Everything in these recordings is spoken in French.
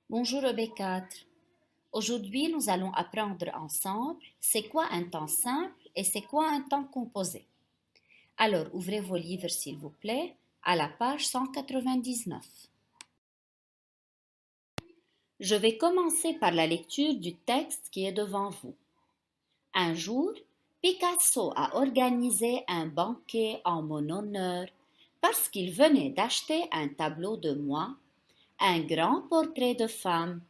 Bonjour EB4. Aujourd'hui, nous allons apprendre ensemble c'est quoi un temps simple et c'est quoi un temps composé. Alors, ouvrez vos livres s'il vous plaît à la page 199. Je vais commencer par la lecture du texte qui est devant vous. Un jour, Picasso a organisé un banquet en mon honneur parce qu'il venait d'acheter un tableau de moi, un grand portrait de femme,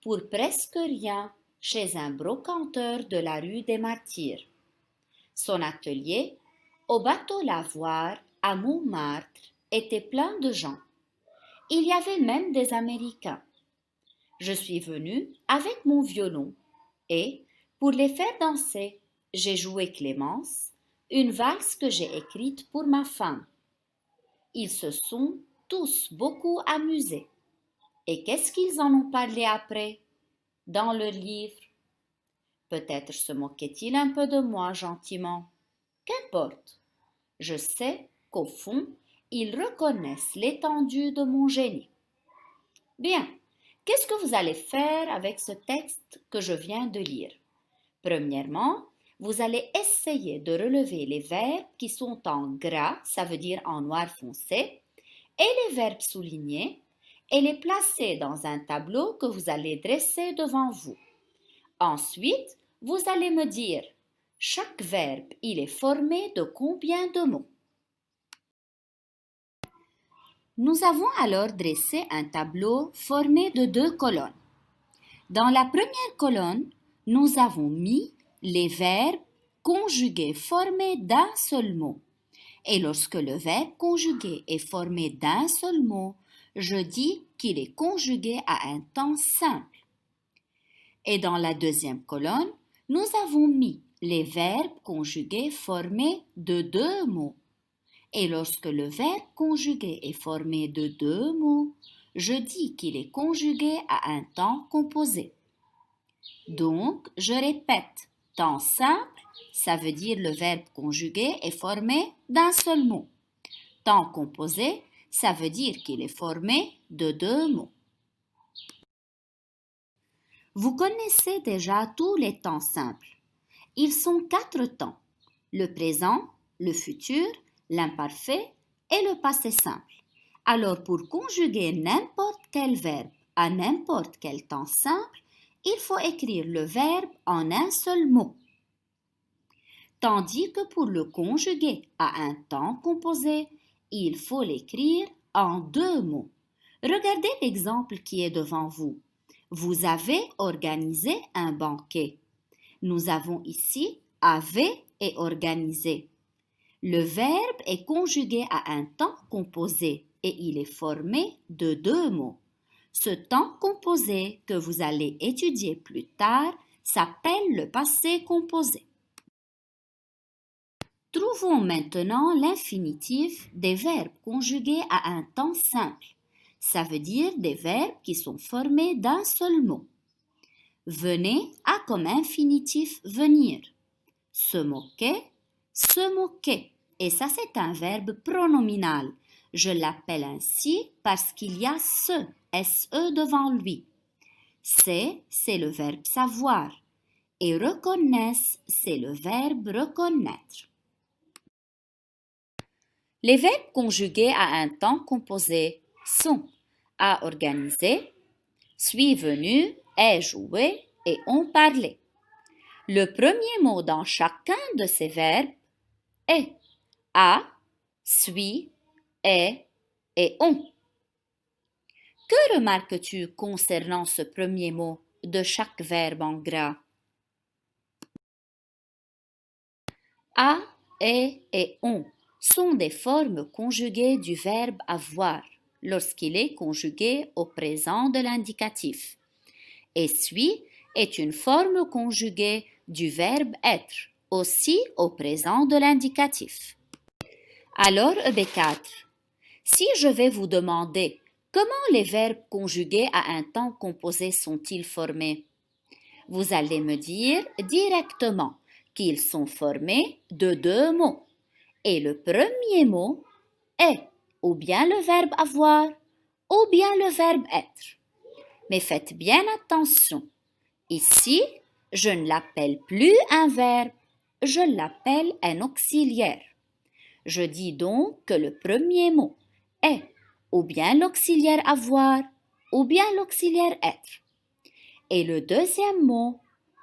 pour presque rien chez un brocanteur de la rue des Martyrs. Son atelier, au bateau Lavoir, à Montmartre, était plein de gens. Il y avait même des Américains. Je suis venue avec mon violon et, pour les faire danser, j'ai joué Clémence, une valse que j'ai écrite pour ma femme. Ils se sont tous beaucoup amusés. Et qu'est-ce qu'ils en ont parlé après, dans le livre? Peut-être se moquaient-ils un peu de moi gentiment. Qu'importe. Je sais qu'au fond, ils reconnaissent l'étendue de mon génie. Bien, qu'est-ce que vous allez faire avec ce texte que je viens de lire? Premièrement, vous allez essayer de relever les verbes qui sont en gras, ça veut dire en noir foncé, et les verbes soulignés, et les placer dans un tableau que vous allez dresser devant vous. Ensuite, vous allez me dire, chaque verbe, il est formé de combien de mots? Nous avons alors dressé un tableau formé de deux colonnes. Dans la première colonne, nous avons mis les verbes conjugués formés d'un seul mot. Et lorsque le verbe conjugué est formé d'un seul mot, je dis qu'il est conjugué à un temps simple. Et dans la deuxième colonne, nous avons mis les verbes conjugués formés de deux mots. Et lorsque le verbe conjugué est formé de deux mots, je dis qu'il est conjugué à un temps composé. Donc, je répète, temps simple, ça veut dire le verbe conjugué est formé d'un seul mot. Temps composé, ça veut dire qu'il est formé de deux mots. Vous connaissez déjà tous les temps simples. Ils sont quatre temps, le présent, le futur, l'imparfait et le passé simple. Alors pour conjuguer n'importe quel verbe à n'importe quel temps simple, il faut écrire le verbe en un seul mot. Tandis que pour le conjuguer à un temps composé, il faut l'écrire en deux mots. Regardez l'exemple qui est devant vous. Vous avez organisé un banquet. Nous avons ici avait et organisé. Le verbe est conjugué à un temps composé et il est formé de deux mots. Ce temps composé que vous allez étudier plus tard s'appelle le passé composé. Trouvons maintenant l'infinitif des verbes conjugués à un temps simple. Ça veut dire des verbes qui sont formés d'un seul mot. Venez a comme infinitif venir. Se moquer, se moquer. Et ça, c'est un verbe pronominal. Je l'appelle ainsi parce qu'il y a se devant lui. C'est le verbe savoir. Et reconnaissent, c'est le verbe reconnaître. Les verbes conjugués à un temps composé sont a organisé, suis venu, est joué et ont parlé. Le premier mot dans chacun de ces verbes est a, suis, est et ont. Que remarques-tu concernant ce premier mot de chaque verbe en gras? A, est et ont sont des formes conjuguées du verbe avoir lorsqu'il est conjugué au présent de l'indicatif. Et suis est une forme conjuguée du verbe être, aussi au présent de l'indicatif. Alors, EB4, si je vais vous demander comment les verbes conjugués à un temps composé sont-ils formés, vous allez me dire directement qu'ils sont formés de deux mots. Et le premier mot est ou bien le verbe avoir ou bien le verbe être. Mais faites bien attention. Ici, je ne l'appelle plus un verbe, je l'appelle un auxiliaire. Je dis donc que le premier mot est ou bien l'auxiliaire avoir ou bien l'auxiliaire être. Et le deuxième mot,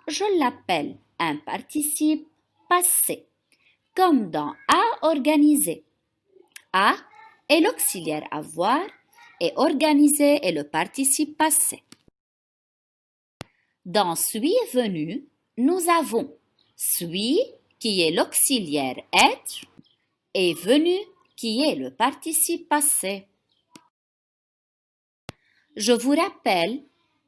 je l'appelle un participe passé, comme dans a organisé. A est l'auxiliaire avoir et organisé est le participe passé. Dans suis venu, nous avons suis qui est l'auxiliaire être et venu qui est le participe passé. Je vous rappelle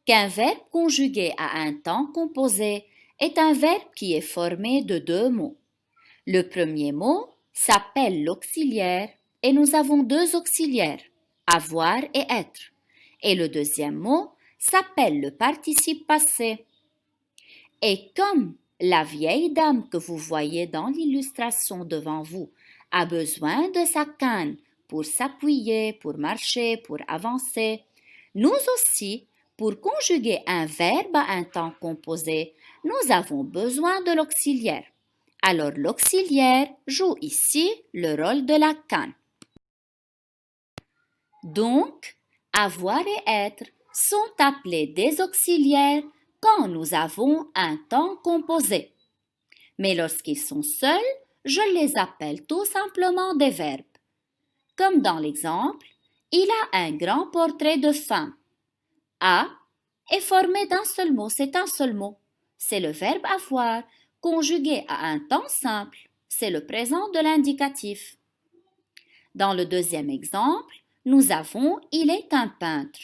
qu'un verbe conjugué à un temps composé est un verbe qui est formé de deux mots. Le premier mot s'appelle l'auxiliaire et nous avons deux auxiliaires, avoir et être. Et le deuxième mot s'appelle le participe passé. Et comme la vieille dame que vous voyez dans l'illustration devant vous a besoin de sa canne pour s'appuyer, pour marcher, pour avancer, nous aussi, pour conjuguer un verbe à un temps composé, nous avons besoin de l'auxiliaire. Alors l'auxiliaire joue ici le rôle de la canne. Donc, avoir et être sont appelés des auxiliaires quand nous avons un temps composé. Mais lorsqu'ils sont seuls, je les appelle tout simplement des verbes. Comme dans l'exemple, il a un grand portrait de femme. A est formé d'un seul mot, c'est un seul mot. C'est le verbe avoir conjugué à un temps simple, c'est le présent de l'indicatif. Dans le deuxième exemple, nous avons il est un peintre.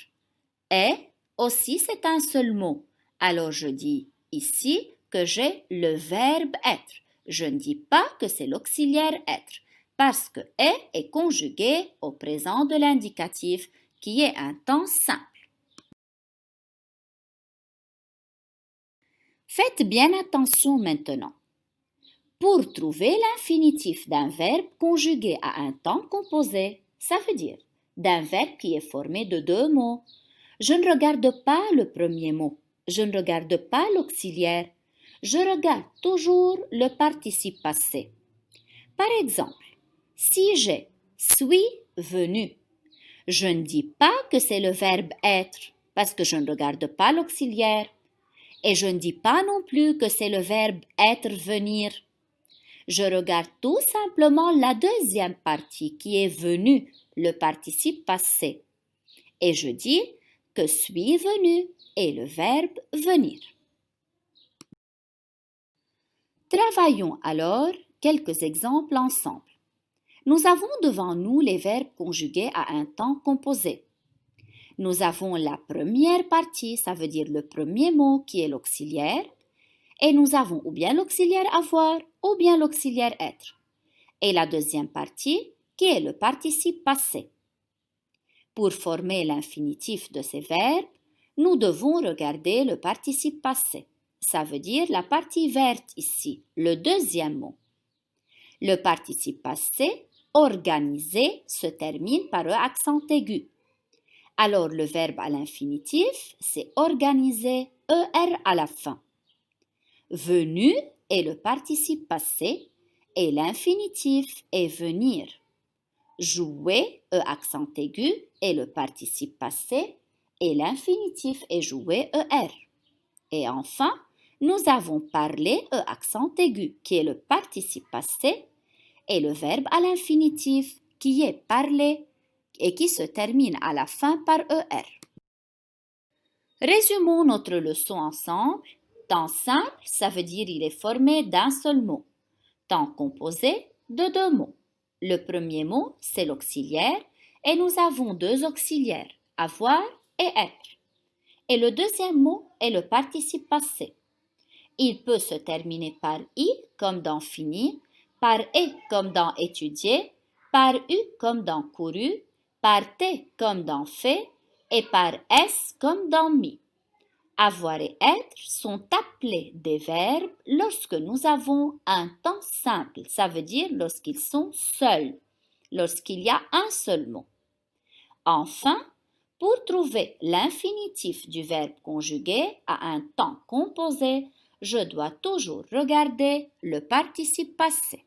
Est aussi c'est un seul mot. Alors je dis ici que j'ai le verbe être. Je ne dis pas que c'est l'auxiliaire être parce que est conjugué au présent de l'indicatif qui est un temps simple. Faites bien attention maintenant. Pour trouver l'infinitif d'un verbe conjugué à un temps composé, ça veut dire d'un verbe qui est formé de deux mots, je ne regarde pas le premier mot, je ne regarde pas l'auxiliaire, je regarde toujours le participe passé. Par exemple, si j'ai suis venu, je ne dis pas que c'est le verbe être parce que je ne regarde pas l'auxiliaire et je ne dis pas non plus que c'est le verbe être venir. Je regarde tout simplement la deuxième partie qui est venu, le participe passé. Et je dis que suis venu est le verbe venir. Travaillons alors quelques exemples ensemble. Nous avons devant nous les verbes conjugués à un temps composé. Nous avons la première partie, ça veut dire le premier mot qui est l'auxiliaire, et nous avons ou bien l'auxiliaire avoir ou bien l'auxiliaire être. Et la deuxième partie qui est le participe passé. Pour former l'infinitif de ces verbes, nous devons regarder le participe passé. Ça veut dire la partie verte ici, le deuxième mot. Le participe passé, organisé, se termine par un accent aigu. Alors le verbe à l'infinitif, c'est organiser, ER à la fin. Venu est le participe passé et l'infinitif est venir. Jouer, accent aigu, est le participe passé et l'infinitif est jouer, ER. Et enfin, nous avons parlé, accent aigu, qui est le participe passé et le verbe à l'infinitif qui est parler et qui se termine à la fin par ER. Résumons notre leçon ensemble. Temps simple, ça veut dire il est formé d'un seul mot. Temps composé de deux mots. Le premier mot, c'est l'auxiliaire et nous avons deux auxiliaires, avoir et être. Et le deuxième mot est le participe passé. Il peut se terminer par i comme dans fini, par e comme dans étudier, par u comme dans couru, par t comme dans fait et par s comme dans mis. Avoir et être sont appelés des verbes lorsque nous avons un temps simple, ça veut dire lorsqu'ils sont seuls, lorsqu'il y a un seul mot. Enfin, Pour trouver l'infinitif du verbe conjugué à un temps composé, je dois toujours regarder le participe passé.